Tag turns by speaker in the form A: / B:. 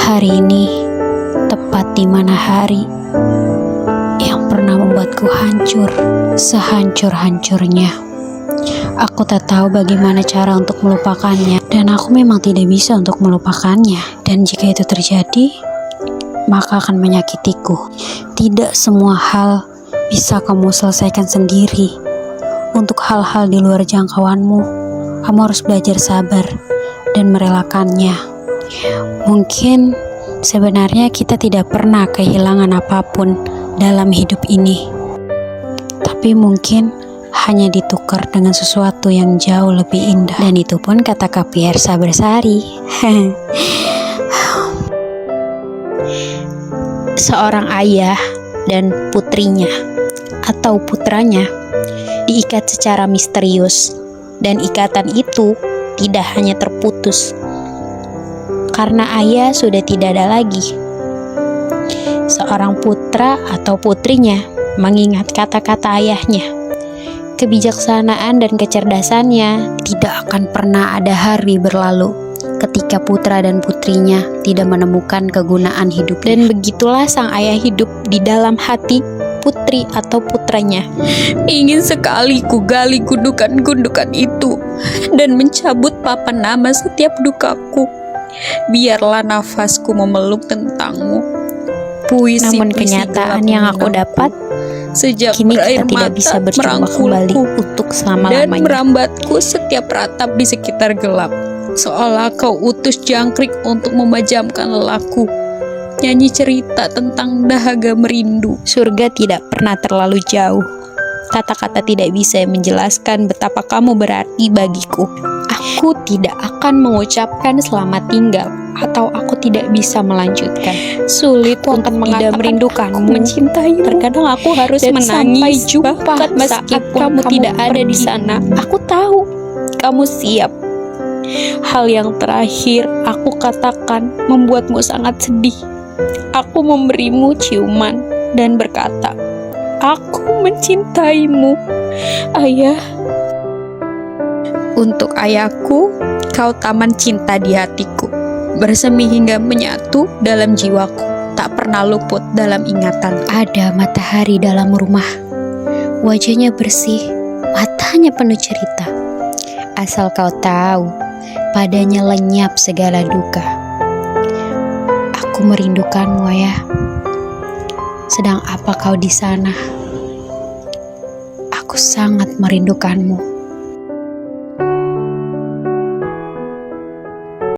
A: Hari ini tepat di mana hari yang pernah membuatku hancur sehancur-hancurnya. Aku tak tahu bagaimana cara untuk melupakannya, dan aku memang tidak bisa untuk melupakannya. Dan jika itu terjadi, maka akan menyakitiku. Tidak semua hal bisa kamu selesaikan sendiri. Untuk hal-hal di luar jangkauanmu, kamu harus belajar sabar dan merelakannya. Mungkin sebenarnya kita tidak pernah kehilangan apapun dalam hidup ini, tapi mungkin hanya ditukar dengan sesuatu yang jauh lebih indah. Dan itu pun kata Kak Fiersa Bersari. Seorang ayah dan putrinya atau putranya diikat secara misterius, dan ikatan itu tidak hanya terputus karena ayah sudah tidak ada lagi. Seorang putra atau putrinya mengingat kata-kata ayahnya. Kebijaksanaan dan kecerdasannya tidak akan pernah ada hari berlalu ketika putra dan putrinya tidak menemukan kegunaan hidup. Dan begitulah sang ayah hidup di dalam hati putri atau putranya. Ingin sekali ku gali gundukan-gundukan itu dan mencabut papan nama setiap dukaku. Biarlah nafasku memeluk tentangmu. Namun kenyataan yang aku dapat, sejak kini kita tidak bisa berjumpa kembali untuk selama-lamanya. Dan merambatku setiap ratap di sekitar gelap, seolah kau utus jangkrik untuk memejamkan lelahku. Nyanyi cerita tentang dahaga merindu. Surga tidak pernah terlalu jauh. Kata-kata tidak bisa menjelaskan betapa kamu berarti bagiku. Aku tidak akan mengucapkan selamat tinggal, atau aku tidak bisa melanjutkan. Sulit untuk tidak merindukanmu, mencintaimu. Terkadang aku harus menangis sampai jumpa meskipun kamu tidak ada di sana. Aku tahu kamu siap. Hal yang terakhir aku katakan membuatmu sangat sedih. Aku memberimu ciuman dan berkata, aku mencintaimu, ayah. Untuk ayahku, kau taman cinta di hatiku, bersemi hingga menyatu dalam jiwaku, tak pernah luput dalam ingatan. Ada matahari dalam rumah, wajahnya bersih, matanya penuh cerita. Asal kau tahu, padanya lenyap segala duka. Aku merindukanmu, ayah. Sedang apa kau di sana? Aku sangat merindukanmu.